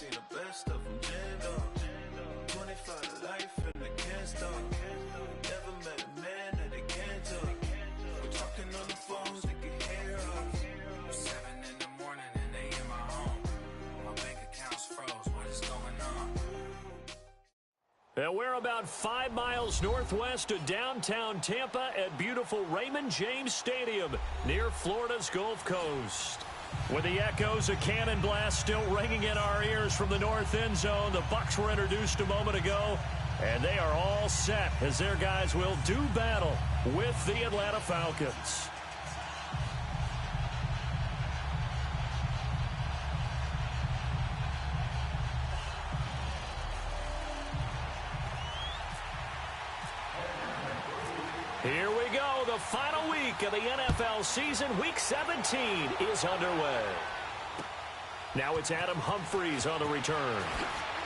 seen the best of them jammed up. 25 to life and they can't stop. Never met a man that they can't talk. We're talking on the phones, they can hear us. 7 in the morning and they in my home. My bank account's froze, what is going on? And we're about 5 miles northwest of downtown Tampa at beautiful Raymond James Stadium near Florida's Gulf Coast. With the echoes of cannon blast still ringing in our ears from the north end zone, the Bucs were introduced a moment ago, and they are all set as their guys will do battle with the Atlanta Falcons. Here we go. The final week of the NFL season. Week 17 is underway. Now it's Adam Humphries on the return.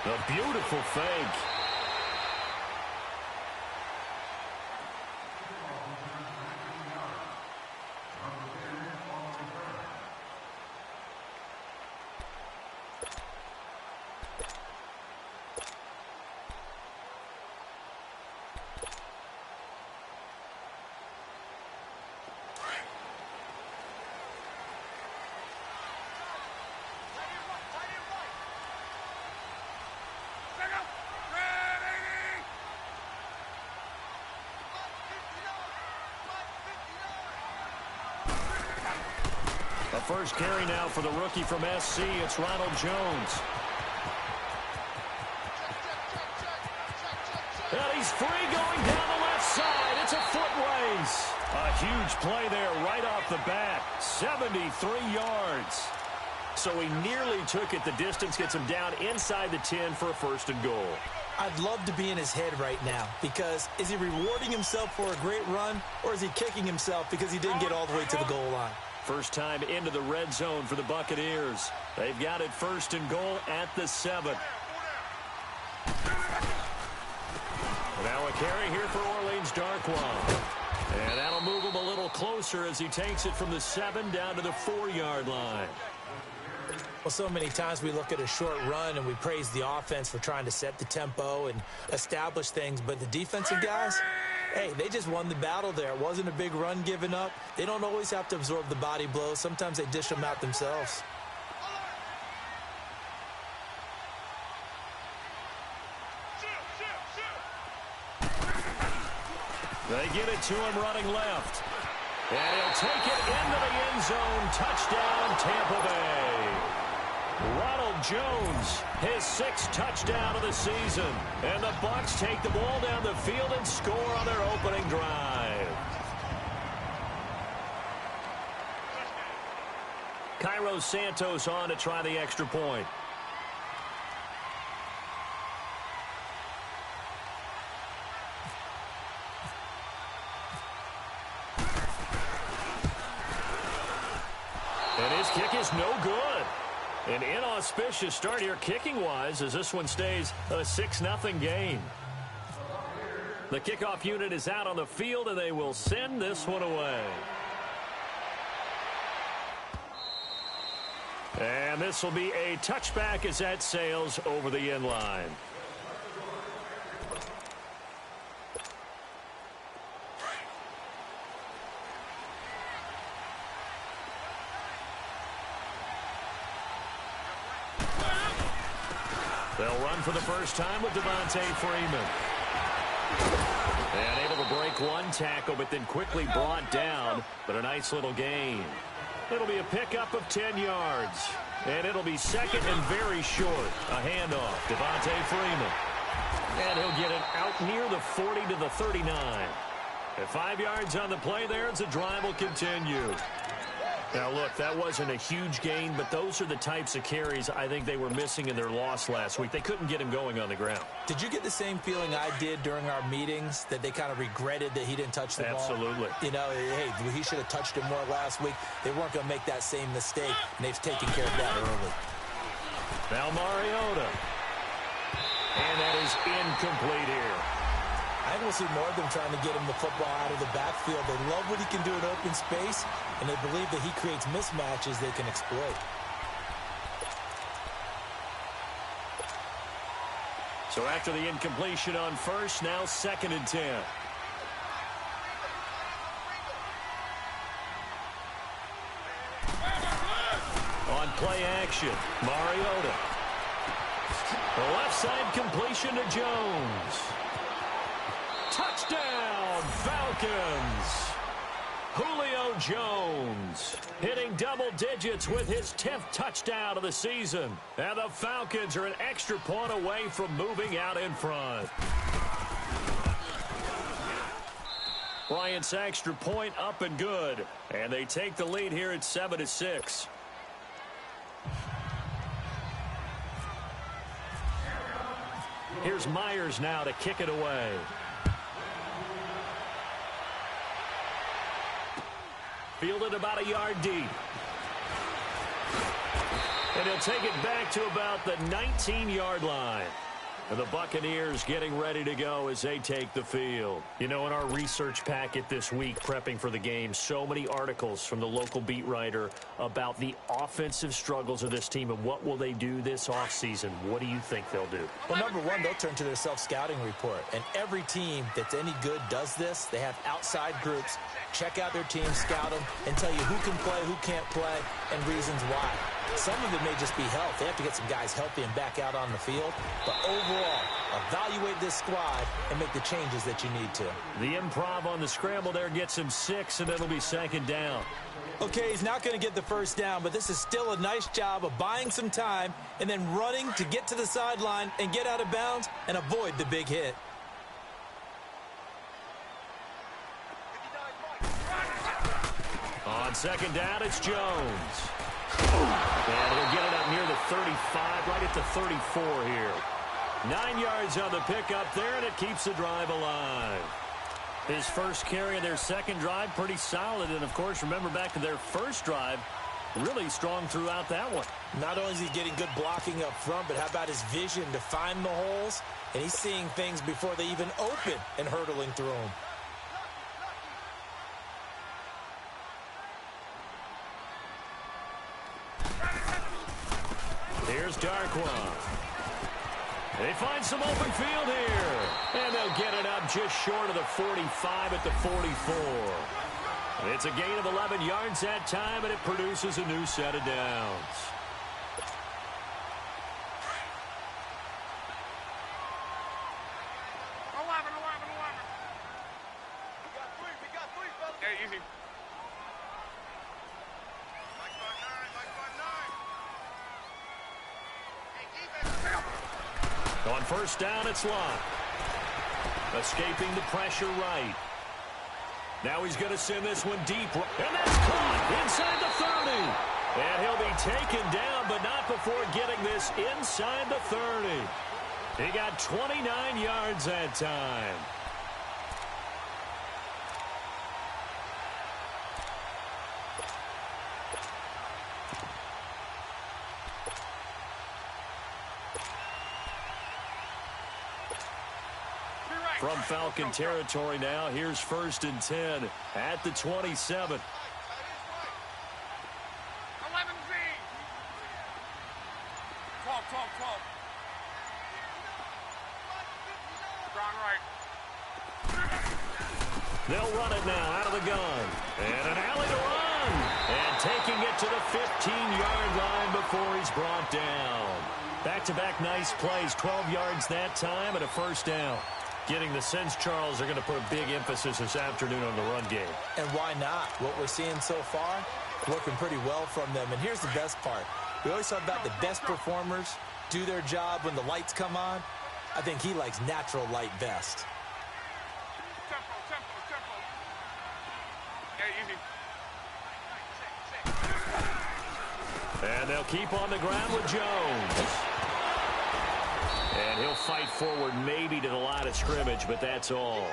A beautiful fake. The first carry now for the rookie from SC. It's Ronald Jones. And he's free going down the left side. It's a foot race. A huge play there right off the bat. 73 yards. So he nearly took it. The distance gets him down inside the 10 for a first and goal. I'd love to be in his head right now because is he rewarding himself for a great run or is he kicking himself because he didn't get all the way to the goal line? First time into the red zone for the Buccaneers. They've got it first and goal at the 7. Now a carry here for Orleans Darkwa. And that'll move him a little closer as he takes it from the 7 down to the 4-yard line. Well, so many times we look at a short run and we praise the offense for trying to set the tempo and establish things, but the defensive guys, hey, they just won the battle there. It wasn't a big run given up. They don't always have to absorb the body blows. Sometimes they dish them out themselves. They get it to him running left. And he'll take it into the end zone. Touchdown, Tampa Bay. Ronald Jones, his 6th touchdown of the season. And the Bucs take the ball down the field and score on their opening drive. Cairo Santos on to try the extra point. And his kick is no good. An inauspicious start here kicking-wise as this one stays a 6-0 game. The kickoff unit is out on the field, and they will send this one away. And this will be a touchback as that sails over the end line. They'll run for the first time with Devontae Freeman. And able to break one tackle, but then quickly brought down. But a nice little gain. It'll be a pickup of 10 yards. And it'll be second and very short. A handoff. Devontae Freeman. And he'll get it out near the 40 to the 39. At 5 yards on the play there, as the drive will continue. Now, look, that wasn't a huge gain, but those are the types of carries I think they were missing in their loss last week. They couldn't get him going on the ground. Did you get the same feeling I did during our meetings, that they kind of regretted that he didn't touch the ball? Absolutely. You know, hey, he should have touched it more last week. They weren't going to make that same mistake, and they've taken care of that early. Now Mariota. And that is incomplete here. I think we'll see more of them trying to get him the football out of the backfield. They love what he can do in open space, and they believe that he creates mismatches they can exploit. So after the incompletion on first, now 2nd and 10. On play action, Mariota. The left side completion to Jones. Touchdown, Falcons. Julio Jones hitting double digits with his 10th touchdown of the season. And the Falcons are an extra point away from moving out in front. Bryant's extra point up and good. And they take the lead here at 7-6. Here's Myers now to kick it away. Fielded about a yard deep. And he'll take it back to about the 19-yard line. And the Buccaneers getting ready to go as they take the field. You know, in our research packet this week, prepping for the game, so many articles from the local beat writer about the offensive struggles of this team and what will they do this offseason. What do you think they'll do? Well, number one, they'll turn to their self-scouting report. And every team that's any good does this. They have outside groups. Check out their team, scout them, and tell you who can play, who can't play, and reasons why. Some of it may just be health. They have to get some guys healthy and back out on the field. But overall, evaluate this squad and make the changes that you need to. The improv on the scramble there gets him 6, and it'll be 2nd down. Okay, he's not going to get the first down, but this is still a nice job of buying some time and then running to get to the sideline and get out of bounds and avoid the big hit. On 2nd down, it's Jones. And he'll get it up near the 35, right at the 34 here. 9 yards on the pickup there, and it keeps the drive alive. His first carry of their second drive, pretty solid. And, of course, remember back to their first drive, really strong throughout that one. Not only is he getting good blocking up front, but how about his vision to find the holes? And he's seeing things before they even open and hurtling through them. Here's Darkwa. They find some open field here. And they'll get it up just short of the 45 at the 44. It's a gain of 11 yards that time, and it produces a new set of downs. On first down, it's Locke. Escaping the pressure right. Now he's going to send this one deep. And that's caught inside the 30. And he'll be taken down, but not before getting this inside the 30. He got 29 yards that time. From Falcon territory now, here's 1st and 10 at the 27. 11Z. Talk. Strong right. They'll run it now out of the gun. And an alley to run. And taking it to the 15-yard line before he's brought down. Back-to-back nice plays, 12 yards that time and a first down. Getting the sense, Charles, they're going to put a big emphasis this afternoon on the run game. And why not? What we're seeing so far, working pretty well from them. And here's the best part. We always talk about the best performers do their job when the lights come on. I think he likes natural light best. And they'll keep on the ground with Jones. And he'll fight forward maybe to the line of scrimmage, but that's all.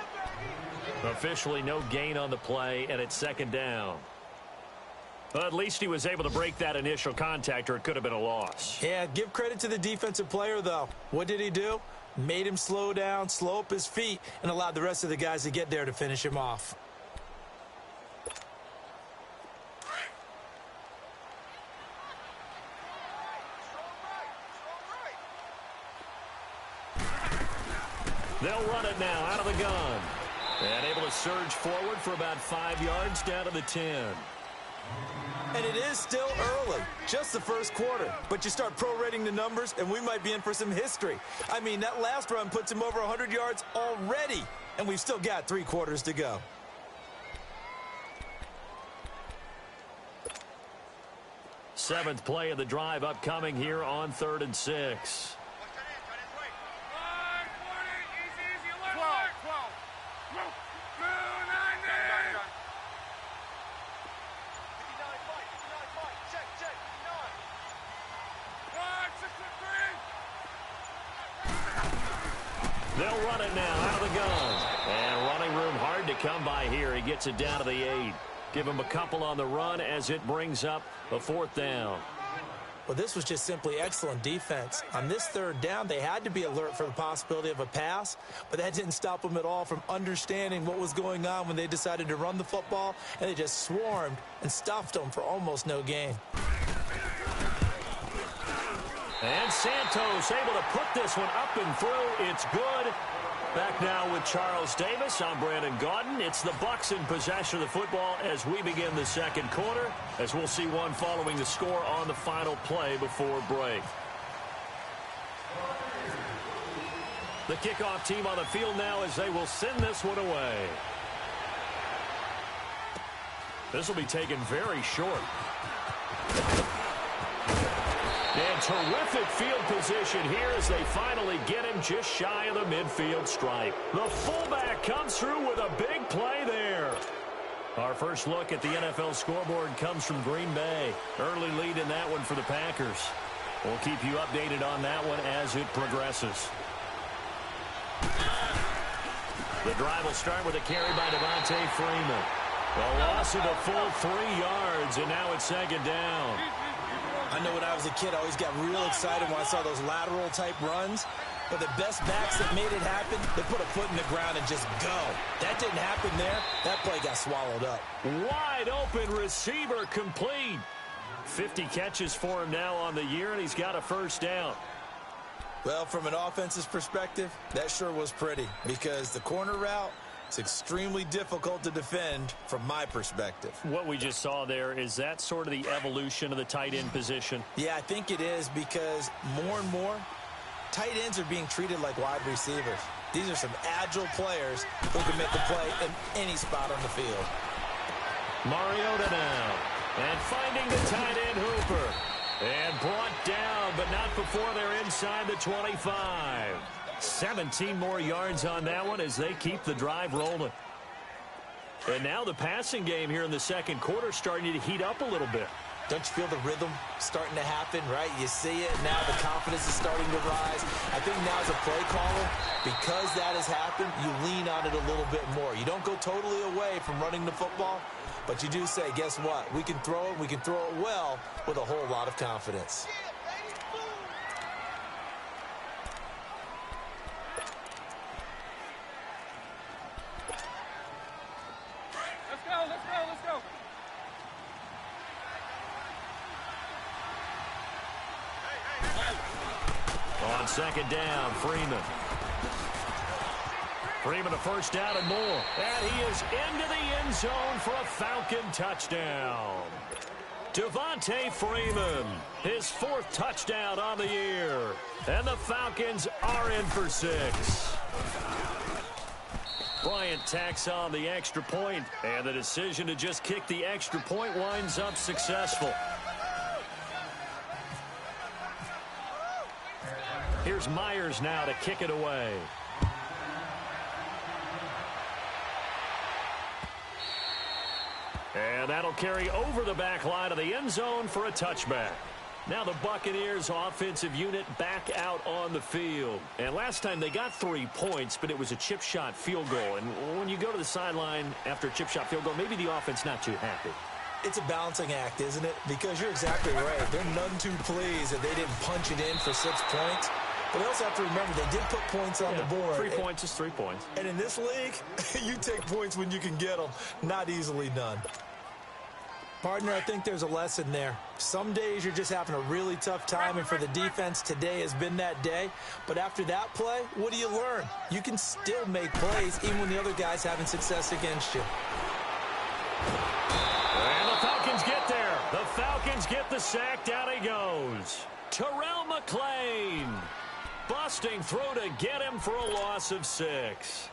Officially no gain on the play, and it's 2nd down. But at least he was able to break that initial contact, or it could have been a loss. Yeah, give credit to the defensive player, though. What did he do? Made him slow down, slow up his feet, and allowed the rest of the guys to get there to finish him off. They'll run it now out of the gun. And able to surge forward for about 5 yards down to the 10. And it is still early, just the first quarter. But you start prorating the numbers, and we might be in for some history. I mean, that last run puts him over 100 yards already, and we've still got 3 quarters to go. Seventh play of the drive upcoming here on 3rd and 6. They'll run it now out of the gun. And running room hard to come by here. He gets it down to the 8. Give him a couple on the run as it brings up a 4th down. Well, this was just simply excellent defense. On this 3rd down, they had to be alert for the possibility of a pass, but that didn't stop them at all from understanding what was going on when they decided to run the football, and they just swarmed and stuffed them for almost no gain. And Santos able to put this one up and through. It's good. Back now with Charles Davis. I'm Brandon Gaudin. It's the Bucs in possession of the football as we begin the second quarter, as we'll see one following the score on the final play before break. The kickoff team on the field now as they will send this one away. This will be taken very short. And terrific field position here as they finally get him just shy of the midfield stripe. The fullback comes through with a big play there. Our first look at the NFL scoreboard comes from Green Bay. Early lead in that one for the Packers. We'll keep you updated on that one as it progresses. The drive will start with a carry by Devontae Freeman. A loss of a full 3 yards, and now it's 2nd down. I know when I was a kid, I always got real excited when I saw those lateral-type runs. But the best backs that made it happen, they put a foot in the ground and just go. That didn't happen there. That play got swallowed up. Wide open receiver complete. 50 catches for him now on the year, and he's got a 1st down. Well, from an offense's perspective, that sure was pretty because the corner route, it's extremely difficult to defend from my perspective. What we just saw there, is that sort of the evolution of the tight end position? Yeah, I think it is because more and more, tight ends are being treated like wide receivers. These are some agile players who can make a play in any spot on the field. Mariota now. And finding the tight end Hooper. And brought down, but not before they're inside the 25. 17 more yards on that one as they keep the drive rolling. And now the passing game here in the second quarter starting to heat up a little bit. Don't you feel the rhythm starting to happen, right? You see it, now the confidence is starting to rise. I think now as a play caller, because that has happened, you lean on it a little bit more. You don't go totally away from running the football, but you do say, guess what? We can throw it, we can throw it well with a whole lot of confidence. Let's go. On 2nd down, Freeman. Freeman a 1st down and more. And he is into the end zone for a Falcon touchdown. Devontae Freeman, his 4th touchdown on the year. And the Falcons are in for 6. Bryant tacks on the extra point, and the decision to just kick the extra point winds up successful. Here's Myers now to kick it away. And that'll carry over the back line of the end zone for a touchback. Now the Buccaneers offensive unit back out on the field. And last time they got 3 points, but it was a chip shot field goal. And when you go to the sideline after a chip shot field goal, maybe the offense not too happy. It's a balancing act, isn't it? Because you're exactly right. They're none too pleased that they didn't punch it in for 6 points. But they also have to remember they did put points on the board. 3 points is 3 points. And in this league, you take points when you can get them. Not easily done. Partner, I think there's a lesson there. Some days you're just having a really tough time, and for the defense, today has been that day. But after that play, what do you learn? You can still make plays even when the other guy's having success against you. And the Falcons get there. The Falcons get the sack. Down he goes. Terrell McClain busting through to get him for a loss of 6.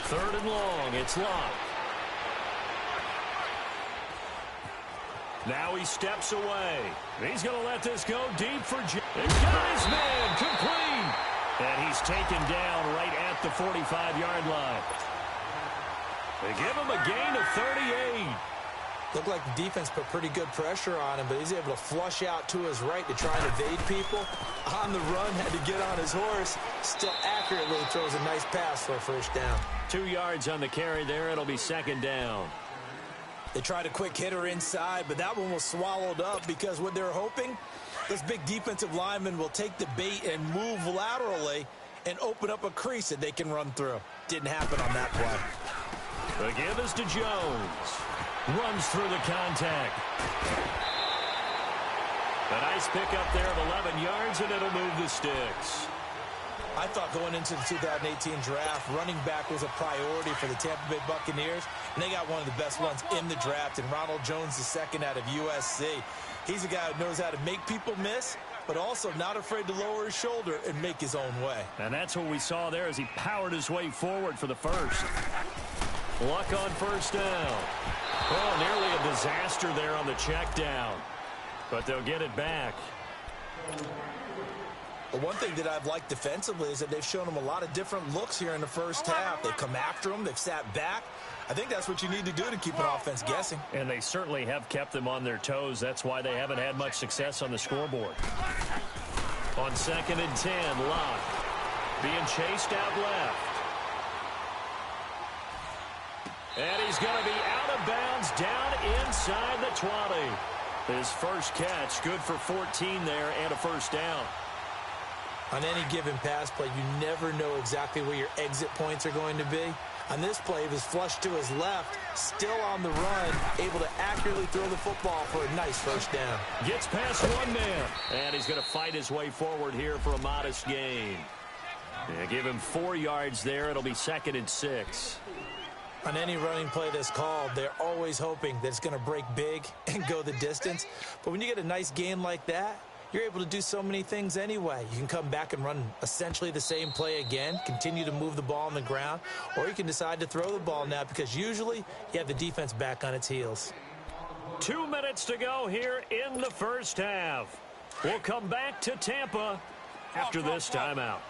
Third and long. It's Locke. Now he steps away. He's going to let this go deep for He's got his man complete. And he's taken down right at the 45-yard line. They give him a gain of 38. Looked like the defense put pretty good pressure on him, but he's able to flush out to his right to try and evade people. On the run, had to get on his horse. Still accurately throws a nice pass for a first down. 2 yards on the carry there. It'll be second down. They tried a quick hitter inside, but that one was swallowed up because what they're hoping, this big defensive lineman will take the bait and move laterally and open up a crease that they can run through. Didn't happen on that play. The give is to Jones. Runs through the contact. A nice pickup there of 11 yards, and it'll move the sticks. I thought going into the 2018 draft, running back was a priority for the Tampa Bay Buccaneers, and they got one of the best ones in the draft, and Ronald Jones II out of USC. He's a guy who knows how to make people miss, but also not afraid to lower his shoulder and make his own way. And that's what we saw there as he powered his way forward for the first. Luck on first down. Oh, nearly a disaster there on the check down, but they'll get it back. But one thing that I've liked defensively is that they've shown them a lot of different looks here in the first half. They've come after them. They've sat back. I think that's what you need to do to keep an offense guessing. And they certainly have kept them on their toes. That's why they haven't had much success on the scoreboard. On 2nd and 10, Locke being chased out left. And he's going to be out of bounds down inside the 20. His first catch, good for 14 there and a first down. On any given pass play, you never know exactly where your exit points are going to be. On this play, he was flushed to his left, still on the run, able to accurately throw the football for a nice first down. Gets past one man, and he's going to fight his way forward here for a modest gain. Yeah, give him 4 yards there. It'll be 2nd and 6. On any running play that's called, they're always hoping that it's going to break big and go the distance. But when you get a nice gain like that, you're able to do so many things anyway. You can come back and run essentially the same play again, continue to move the ball on the ground, or you can decide to throw the ball now because usually you have the defense back on its heels. 2 minutes to go here in the first half. We'll come back to Tampa after this timeout.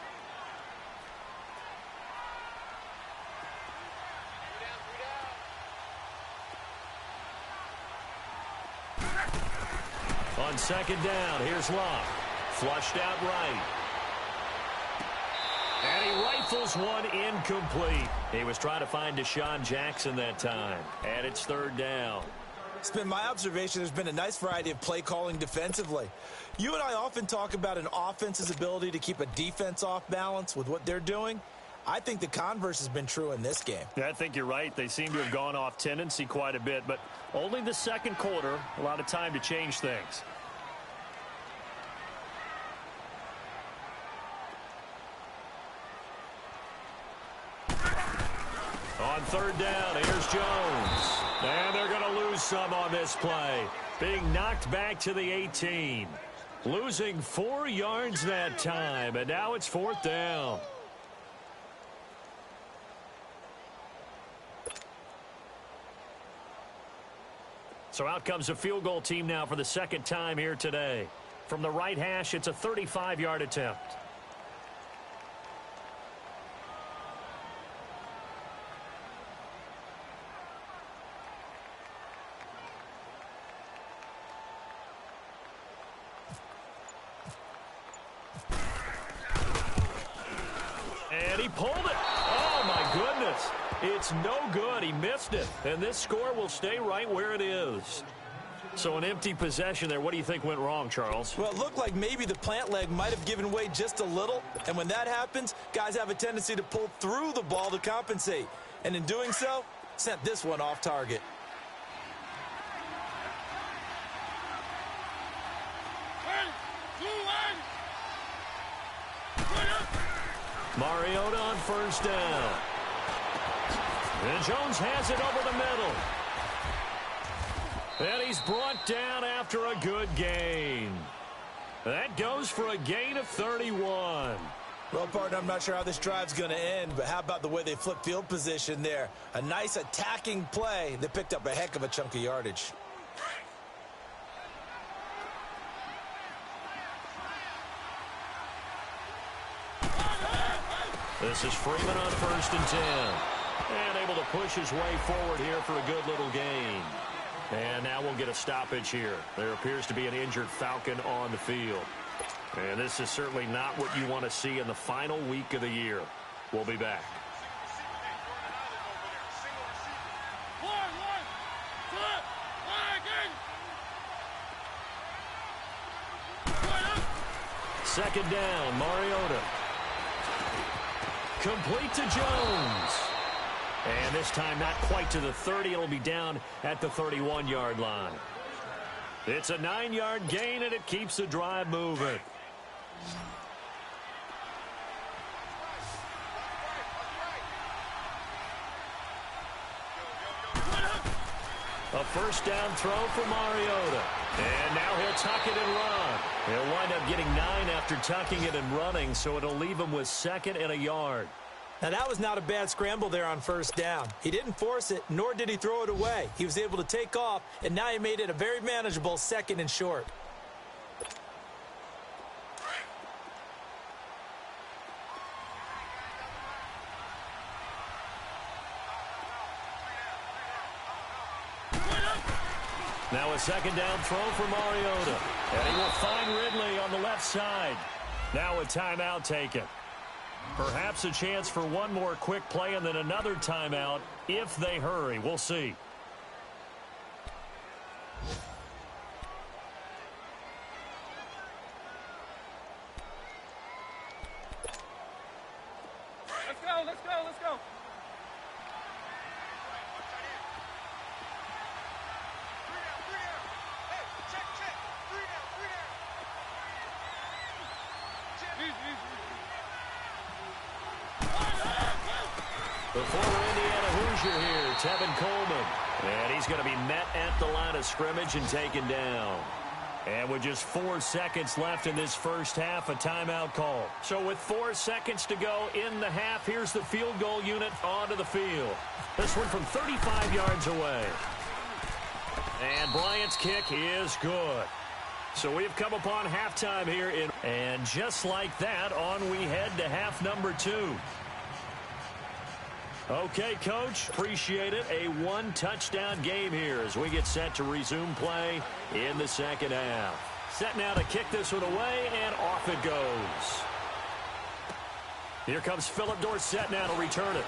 On 2nd down, here's Locke. Flushed out right. And he rifles one incomplete. He was trying to find Deshaun Jackson that time. And it's 3rd down. It's been my observation there's been a nice variety of play calling defensively. You and I often talk about an offense's ability to keep a defense off balance with what they're doing. I think the converse has been true in this game. Yeah, I think you're right. They seem to have gone off tendency quite a bit, but only the second quarter, a lot of time to change things. On 3rd down, here's Jones. And they're going to lose some on this play. Being knocked back to the 18. Losing 4 yards that time, and now it's 4th down. So out comes a field goal team now for the second time here today. From the right hash, it's a 35-yard attempt. And he pulled it. Oh, chance. It's no good. He missed it. And this score will stay right where it is. So an empty possession there. What do you think went wrong, Charles? Well, it looked like maybe the plant leg might have given way just a little. And when that happens, guys have a tendency to pull through the ball to compensate. And in doing so, sent this one off target. Mariota on first down. And Jones has it over the middle. And he's brought down after a good gain. That goes for a gain of 31. Well, partner, I'm not sure how this drive's going to end, but how about the way they flipped field position there? A nice attacking play. They picked up a heck of a chunk of yardage. This is Freeman on first and 10. And able to push his way forward here for a good little gain. And now we'll get a stoppage here. There appears to be an injured Falcon on the field. And this is certainly not what you want to see in the final week of the year. We'll be back. Second down, Mariota. Complete to Jones. And this time not quite to the 30. It'll be down at the 31-yard line. It's a 9-yard gain, and it keeps the drive moving. A first down throw for Mariota. And now he'll tuck it and run. He'll wind up getting 9 after tucking it and running, so it'll leave him with 2nd and a yard. Now, that was not a bad scramble there on first down. He didn't force it, nor did he throw it away. He was able to take off, and now he made it a very manageable 2nd and short. Now a second down throw for Mariota. And he will find Ridley on the left side. Now a timeout taken. Perhaps a chance for one more quick play and then another timeout if they hurry. We'll see. Let's go. The former Indiana Hoosier here, Tevin Coleman. And he's going to be met at the line of scrimmage and taken down. And with just 4 seconds left in this first half, a timeout call. So with 4 seconds to go in the half, here's the field goal unit onto the field. This one from 35 yards away. And Bryant's kick is good. So we've come upon halftime here. And just like that, on we head to half number 2. Okay, Coach, appreciate it. A one-touchdown game here as we get set to resume play in the second half. Set now to kick this one away, and off it goes. Here comes Philip Dorsett now to return it.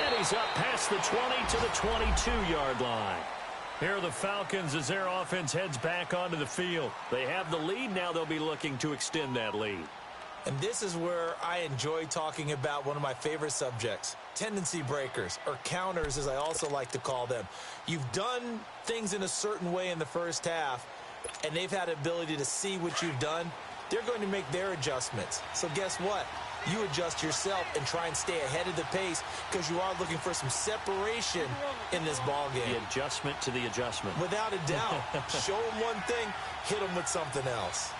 And he's up past the 20 to the 22-yard line. Here are the Falcons as their offense heads back onto the field. They have the lead. Now they'll be looking to extend that lead. And this is where I enjoy talking about one of my favorite subjects, tendency breakers, or counters as I also like to call them. You've done things in a certain way in the first half, and they've had the ability to see what you've done. They're going to make their adjustments. So guess what? You adjust yourself and try and stay ahead of the pace because you are looking for some separation in this ball game. The adjustment to the adjustment. Without a doubt. Show them one thing, hit them with something else.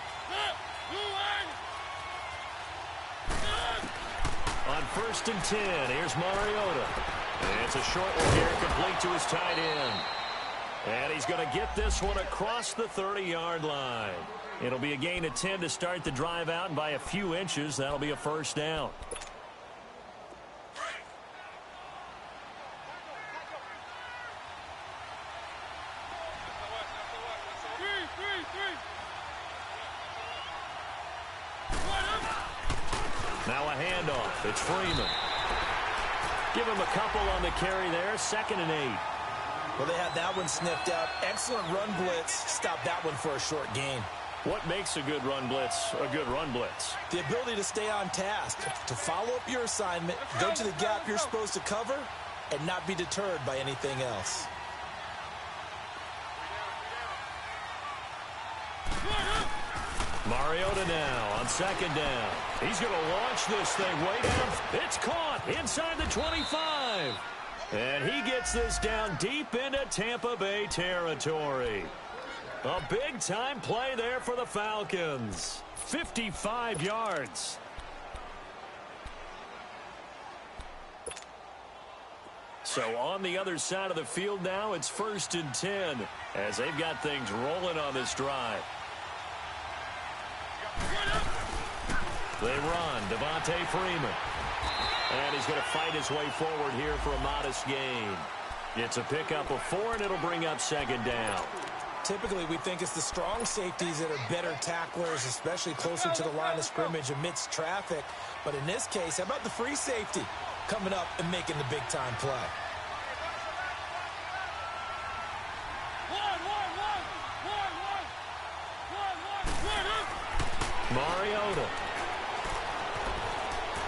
On first and 10, here's Mariota. And it's a short one here, complete to his tight end. And he's going to get this one across the 30-yard line. It'll be a gain of 10 to start the drive out, and by a few inches, that'll be a first down. Now a handoff. It's Freeman. Give him a couple on the carry there, 2nd and 8. Well, they had that one sniffed out. Excellent run blitz. Stop that one for a short gain. What makes a good run blitz a good run blitz? The ability to stay on task, to follow up your assignment, go to the gap you're supposed to cover, and not be deterred by anything else. Mariota now on 2nd down. He's going to launch this thing way down. It's caught inside the 25. And he gets this down deep into Tampa Bay territory. A big-time play there for the Falcons. 55 yards. So on the other side of the field now, it's 1st and 10 as they've got things rolling on this drive. They run. Devontae Freeman. And he's going to fight his way forward here for a modest gain. It's a pickup of 4, and it'll bring up 2nd down. Typically, we think it's the strong safeties that are better tacklers, especially closer to the line of scrimmage amidst traffic. But in this case, how about the free safety coming up and making the big-time play? Mariota.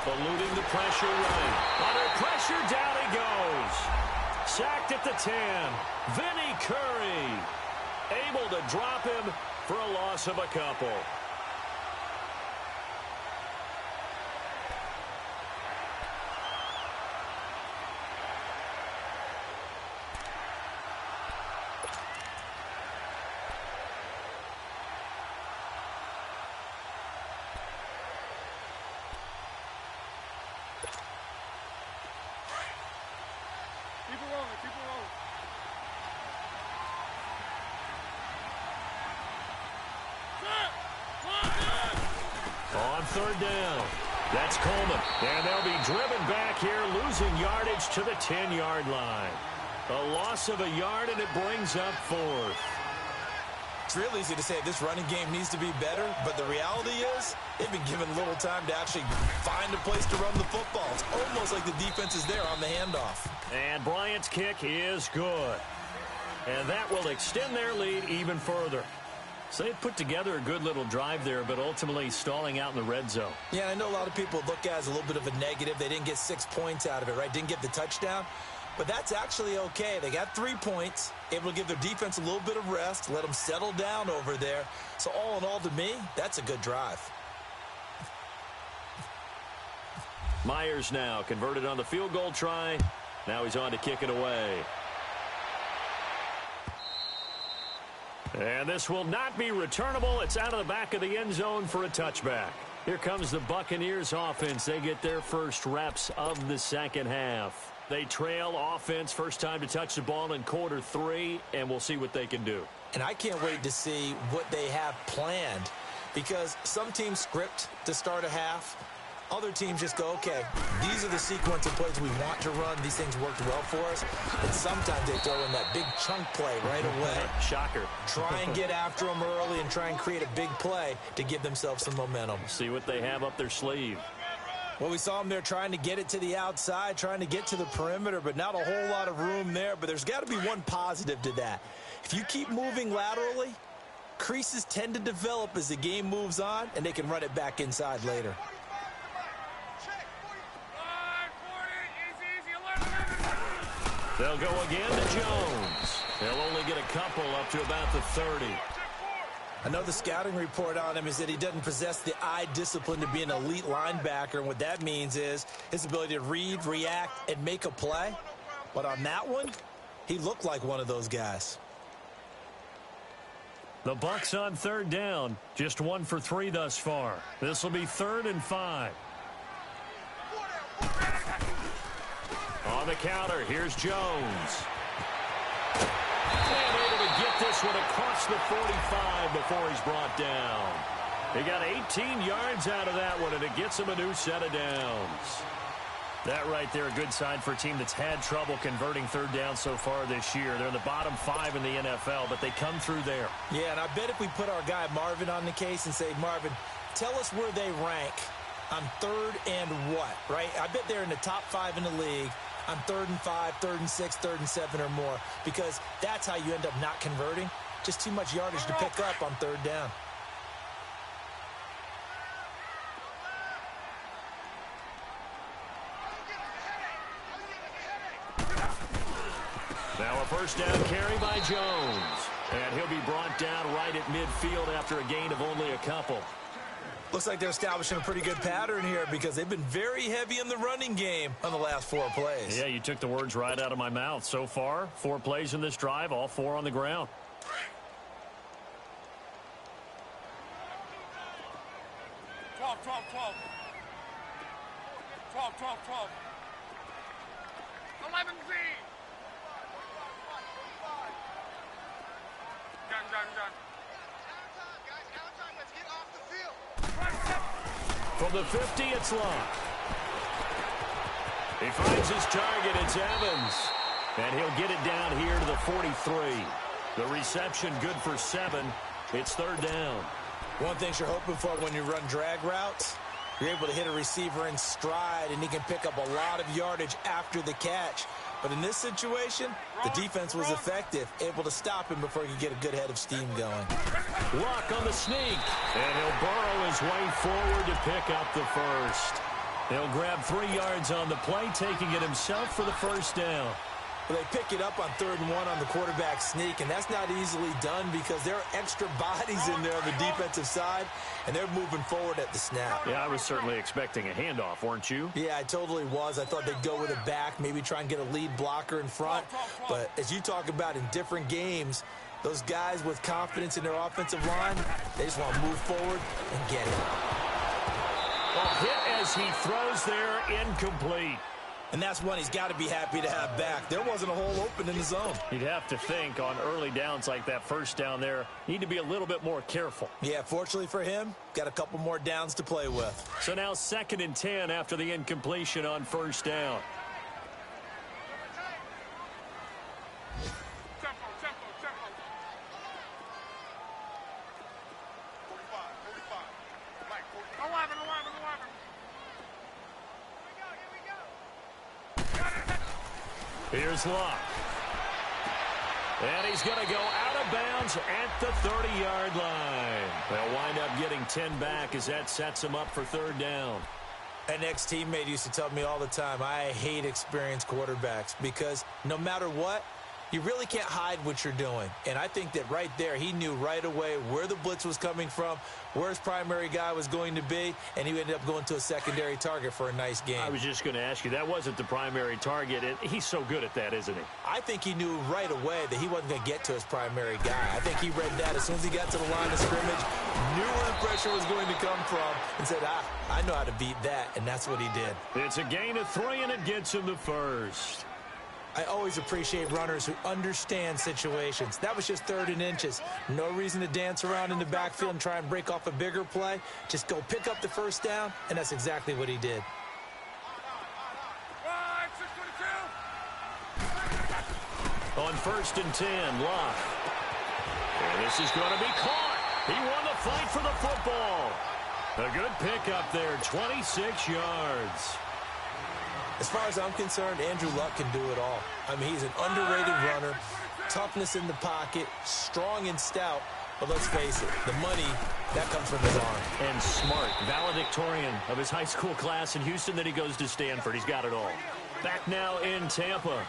Eluding the pressure right. Under pressure, down he goes. Sacked at the 10. Vinny Curry able to drop him for a loss of a couple. Keep it rolling, keep it rolling. On 3rd down. That's Coleman. And they'll be driven back here, losing yardage to the 10-yard line. A loss of a yard, and it brings up 4th. It's real easy to say this running game needs to be better, but the reality is they've been given little time to actually find a place to run the football. It's almost like the defense is there on the handoff. And Bryant's kick is good. And that will extend their lead even further. So they put together a good little drive there, but ultimately stalling out in the red zone. Yeah, I know a lot of people look at it as a little bit of a negative. They didn't get 6 points out of it, right? Didn't get the touchdown. But that's actually okay. They got 3 points, able to give their defense a little bit of rest, let them settle down over there. So all in all, to me, that's a good drive. Myers now converted on the field goal try. Now he's on to kick it away. And this will not be returnable. It's out of the back of the end zone for a touchback. Here comes the Buccaneers offense. They get their first reps of the second half. They trail offense, first time to touch the ball in quarter 3, and we'll see what they can do. And I can't wait to see what they have planned, because some teams script to start a half. Other teams just go, okay, these are the sequence of plays we want to run. These things worked well for us. And sometimes they throw in that big chunk play right away. Shocker. Try and get after them early and try and create a big play to give themselves some momentum. See what they have up their sleeve. Well, we saw them there trying to get it to the outside, trying to get to the perimeter, but not a whole lot of room there. But there's got to be one positive to that. If you keep moving laterally, creases tend to develop as the game moves on, and they can run it back inside later. They'll go again to Jones. They'll only get a couple up to about the 30. I know the scouting report on him is that he doesn't possess the eye discipline to be an elite linebacker, and what that means is his ability to read, react, and make a play. But on that one, he looked like one of those guys. The Bucs on 3rd down, just 1 for 3 thus far. This will be 3rd and 5. On the counter, here's Jones. And able to get this one across the 45 before he's brought down. He got 18 yards out of that one, and it gets him a new set of downs. That right there, a good sign for a team that's had trouble converting 3rd down so far this year. They're in the bottom 5 in the NFL, but they come through there. Yeah, and I bet if we put our guy Marvin on the case and say, Marvin, tell us where they rank on 3rd and what, right? I bet they're in the top 5 in the league on 3rd and 5, 3rd and 6, 3rd and 7 or more, because that's how you end up not converting. Just too much yardage to pick up on 3rd down. Now a first down carry by Jones. And he'll be brought down right at midfield after a gain of only a couple. Looks like they're establishing a pretty good pattern here because they've been very heavy in the running game on the last 4 plays. Yeah, you took the words right out of my mouth. So far, 4 plays in this drive, all 4 on the ground. From the 50, it's Locke. He finds his target. It's Evans. And he'll get it down here to the 43. The reception good for 7. It's 3rd down. One thing you're hoping for when you run drag routes, you're able to hit a receiver in stride, and he can pick up a lot of yardage after the catch. But in this situation, the defense was effective, able to stop him before he could get a good head of steam going. Luck on the sneak, and he'll burrow his way forward to pick up the first. He'll grab 3 yards on the play, taking it himself for the first down. Well, they pick it up on 3rd and 1 on the quarterback sneak, and that's not easily done because there are extra bodies in there on the defensive side, and they're moving forward at the snap. Yeah, I was certainly expecting a handoff, weren't you? Yeah, I totally was. I thought they'd go with a back, maybe try and get a lead blocker in front. But as you talk about in different games, those guys with confidence in their offensive line, they just want to move forward and get it. A hit as he throws there, incomplete. And that's one he's got to be happy to have back. There wasn't a hole open in the zone. You'd have to think on early downs like that first down there, need to be a little bit more careful. Yeah, fortunately for him, got a couple more downs to play with. So now 2nd and 10 after the incompletion on first down. Here's Locke. And he's going to go out of bounds at the 30-yard line. They'll wind up getting 10 back as that sets him up for 3rd down. An ex-teammate used to tell me all the time, I hate experienced quarterbacks because no matter what, you really can't hide what you're doing. And I think that right there, he knew right away where the blitz was coming from, where his primary guy was going to be, and he ended up going to a secondary target for a nice game. I was just going to ask you, that wasn't the primary target, and he's so good at that, isn't he? I think he knew right away that he wasn't going to get to his primary guy. I think he read that as soon as he got to the line of scrimmage, knew where the pressure was going to come from, and said, I know how to beat that, and that's what he did. It's a gain of 3, and it gets him the first. I always appreciate runners who understand situations. That was just 3rd and inches. No reason to dance around in the backfield and try and break off a bigger play. Just go pick up the first down, and that's exactly what he did. On 1st and 10, Locke. And this is going to be caught. He won the fight for the football. A good pickup there, 26 yards. As far as I'm concerned, Andrew Luck can do it all. I mean, he's an underrated runner, toughness in the pocket, strong and stout. But let's face it, the money, that comes from his arm. And smart, valedictorian of his high school class in Houston. Then he goes to Stanford. He's got it all. Back now in Tampa.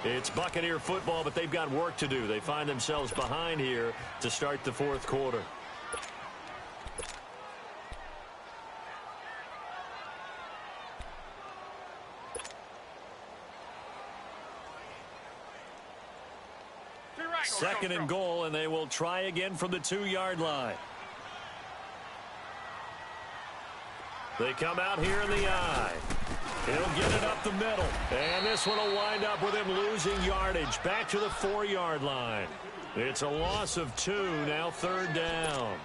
It's Buccaneer football, but they've got work to do. They find themselves behind here to start the 4th quarter. Second and goal, and they will try again from the 2-yard line. They come out here in the eye. He'll get it up the middle. And this one will wind up with him losing yardage. Back to the 4-yard line. It's a loss of 2, now 3rd down.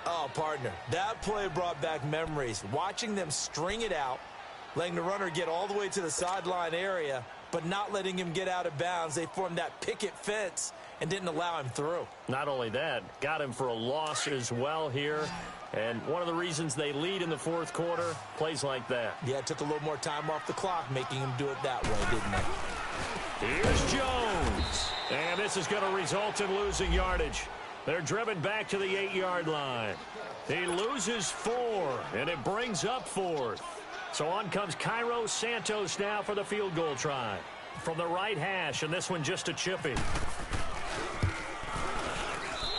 Oh, partner, that play brought back memories. Watching them string it out, letting the runner get all the way to the sideline area, but not letting him get out of bounds. They formed that picket fence, and didn't allow him through. Not only that, got him for a loss as well here. And one of the reasons they lead in the fourth quarter, plays like that. Yeah, it took a little more time off the clock, making him do it that way, didn't it? Here's Jones. And this is going to result in losing yardage. They're driven back to the 8-yard line. He loses 4, and it brings up 4th. So on comes Cairo Santos now for the field goal try. From the right hash, and this one just a chippy.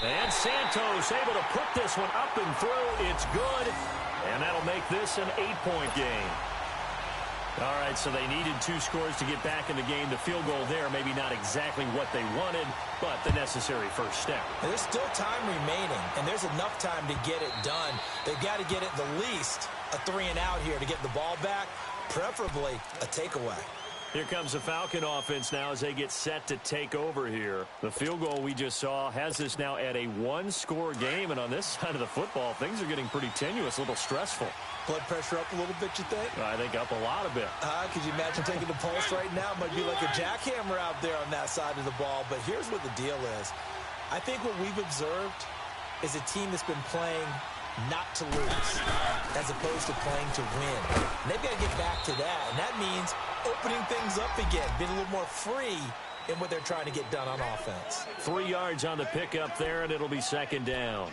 And Santos able to put this one up and through. It's good, and that'll make this an 8-point game. All right, so they needed 2 scores to get back in the game. The field goal there, maybe not exactly what they wanted, but the necessary first step. And there's still time remaining, and there's enough time to get it done. They've got to get it the least a 3-and-out here to get the ball back, preferably a takeaway. Here comes the Falcon offense now as they get set to take over here. The field goal we just saw has this now at a 1-score game, and on this side of the football, things are getting pretty tenuous, a little stressful. Blood pressure up a little bit, you think? I think up a lot a bit. Could you imagine taking the pulse right now? Might be like a jackhammer out there on that side of the ball. But here's what the deal is. I think what we've observed is a team that's been playing not to lose as opposed to playing to win. And they've got to get back to that. And that means opening things up again, being a little more free in what they're trying to get done on offense. 3 yards on the pickup there, and it'll be 2nd down.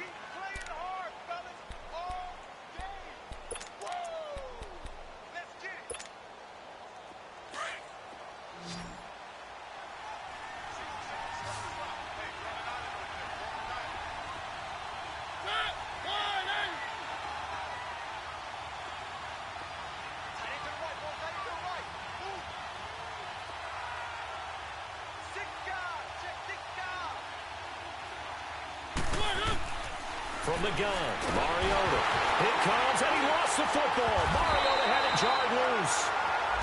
From the gun, Mariota. It comes, and he lost the football. Mariota had it jarred loose.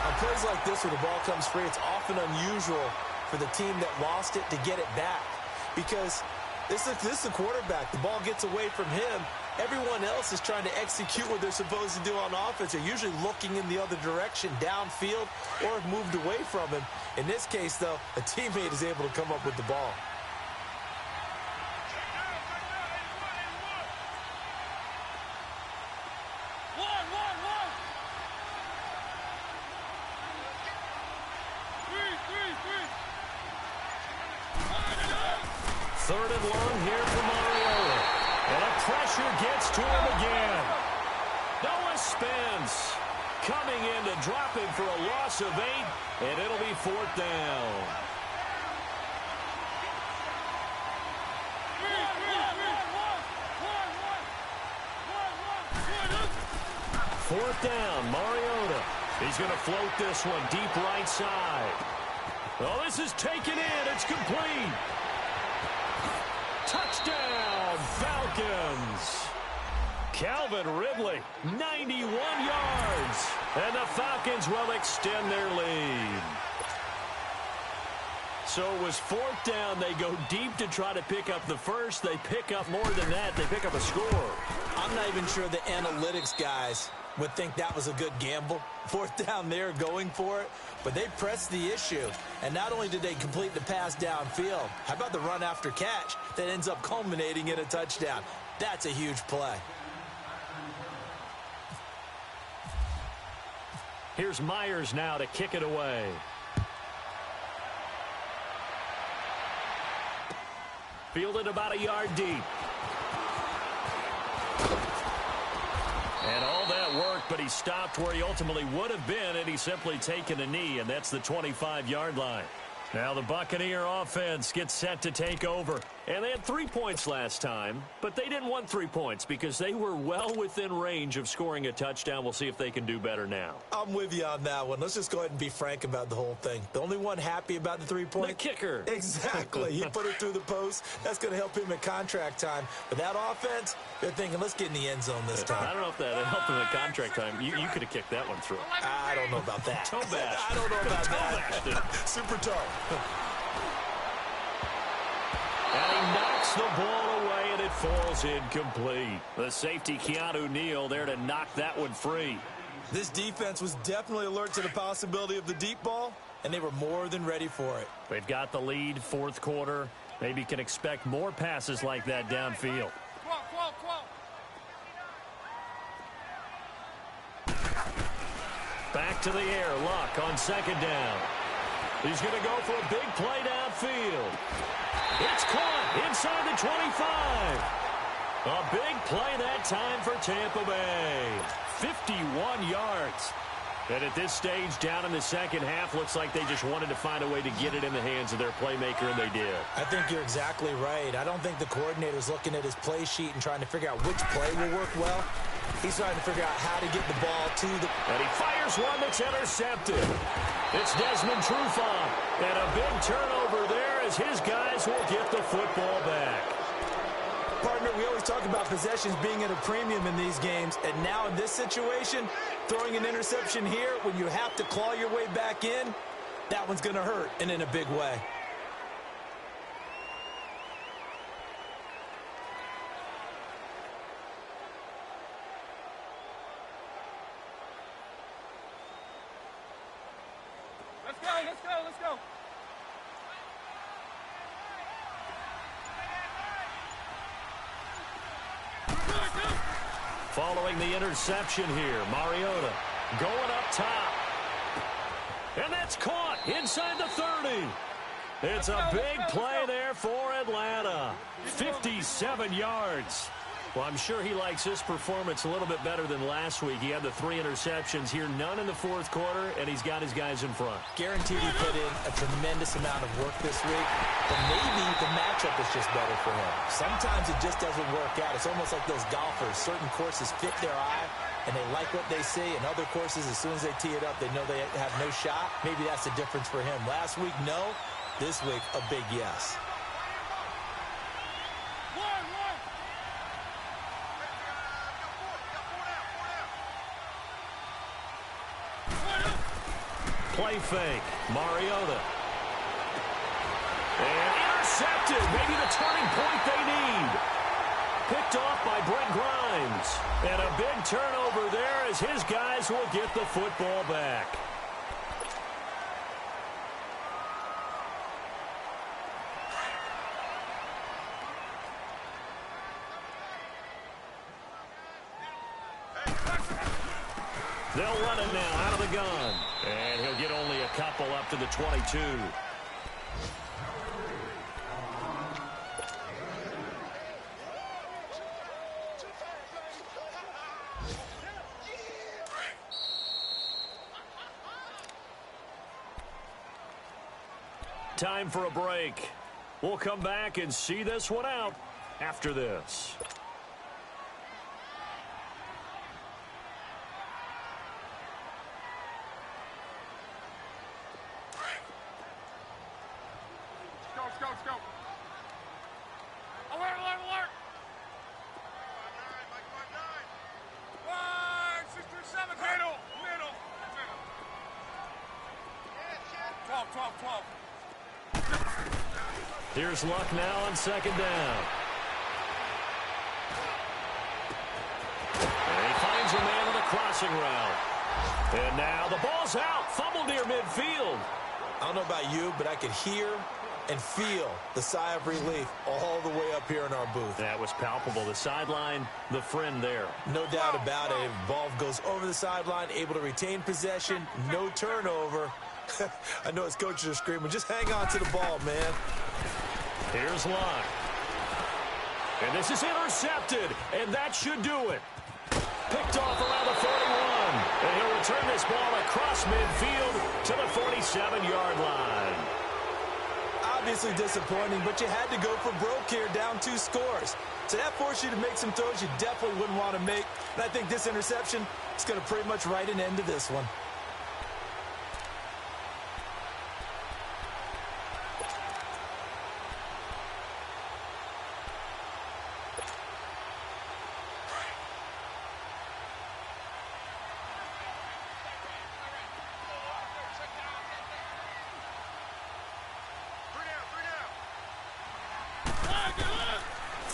On plays like this where the ball comes free, it's often unusual for the team that lost it to get it back. Because this is the quarterback. The ball gets away from him. Everyone else is trying to execute what they're supposed to do on offense. They're usually looking in the other direction, downfield, or have moved away from him. In this case, though, a teammate is able to come up with the ball. Third and long here for Mariota. And the pressure gets to him again. Noah Spence coming in to drop him for a loss of 8, and it'll be 4th down. Fourth down, Mariota. He's going to float this one deep right side. Oh, this is taken in. It's complete. Touchdown, Falcons. Calvin Ridley, 91 yards. And the Falcons will extend their lead. So it was 4th down. They go deep to try to pick up the first. They pick up more than that. They pick up a score. I'm not even sure the analytics guys would think that was a good gamble. 4th down there going for it. But they pressed the issue. And not only did they complete the pass downfield, how about the run after catch that ends up culminating in a touchdown? That's a huge play. Here's Myers now to kick it away. Fielded about a yard deep. And all that work, but he stopped where he ultimately would have been, and he's simply taken a knee, and that's the 25-yard line. Now the Buccaneer offense gets set to take over. And they had 3 points last time, but they didn't want 3 points because they were well within range of scoring a touchdown. We'll see if they can do better now. I'm with you on that one. Let's just go ahead and be frank about the whole thing. The only one happy about the 3 points? The kicker. Exactly. He put it through the post. That's going to help him at contract time. But that offense, they're thinking, let's get in the end zone this time. I don't know if that helped him at contract time. You could have kicked that one through. I don't know about that. Toe bash. I don't know about that. Super toe. And he knocks the ball away, and it falls incomplete. The safety, Keanu Neal, there to knock that one free. This defense was definitely alert to the possibility of the deep ball, and they were more than ready for it. They've got the lead, fourth quarter. Maybe can expect more passes like that downfield. Back to the air. Luck on second down. He's going to go for a big play downfield. It's caught inside the 25. A big play that time for Tampa Bay. 51 yards. And at this stage, down in the second half, looks like they just wanted to find a way to get it in the hands of their playmaker, and they did. I think you're exactly right. I don't think the coordinator's looking at his play sheet and trying to figure out which play will work well. He's trying to figure out how to get the ball to the... And he fires one that's intercepted. It's Desmond Trufant. And a big turnover there as his guys will get the football back. Partner, we always talk about possessions being at a premium in these games, and now in this situation, throwing an interception here when you have to claw your way back in, that one's going to hurt, and in a big way. Let's go. Following the interception here, Mariota going up top. And that's caught inside the 30. It's a big play there for Atlanta. 57 yards. Well, I'm sure he likes this performance a little bit better than last week. He had the 3 interceptions here, none in the fourth quarter, and he's got his guys in front. Guaranteed he put in a tremendous amount of work this week, but maybe the matchup is just better for him. Sometimes it just doesn't work out. It's almost like those golfers. Certain courses fit their eye, and they like what they see, and other courses, as soon as they tee it up, they know they have no shot. Maybe that's the difference for him. Last week, no. This week, a big yes. Play fake. Mariota. And intercepted. Maybe the turning point they need. Picked off by Brent Grimes. And a big turnover there as his guys will get the football back. They'll run it now out of the gun. And he'll get only a couple up to the 22. Time for a break. We'll come back and see this one out after this. Let's go. Alert. 1, 6, 3, 7. Middle. 12. Here's Luck now on second down. And he finds a man on the crossing route. And now the ball's out. Fumble near midfield. I don't know about you, but I could hear and feel the sigh of relief all the way up here in our booth. That was palpable. The sideline, the friend there. No doubt about it. Ball goes over the sideline, able to retain possession, no turnover. I know his coaches are screaming, just hang on to the ball, man. Here's Luck. And this is intercepted, and that should do it. Picked off around the 41. And he'll return this ball across midfield to the 47-yard line. Obviously disappointing, but you had to go for broke here, down 2 scores. So that forced you to make some throws you definitely wouldn't want to make. And I think this interception is going to pretty much write an end to this one.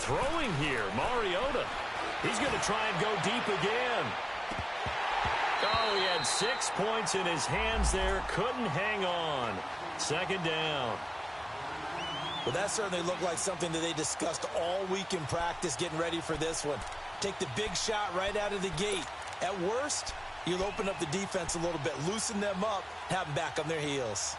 Throwing here, Mariota. He's going to try and go deep again. Oh, he had 6 points in his hands there. Couldn't hang on. Second down. Well, that certainly looked like something that they discussed all week in practice getting ready for this one. Take the big shot right out of the gate. At worst, you'll open up the defense a little bit, loosen them up, have them back on their heels.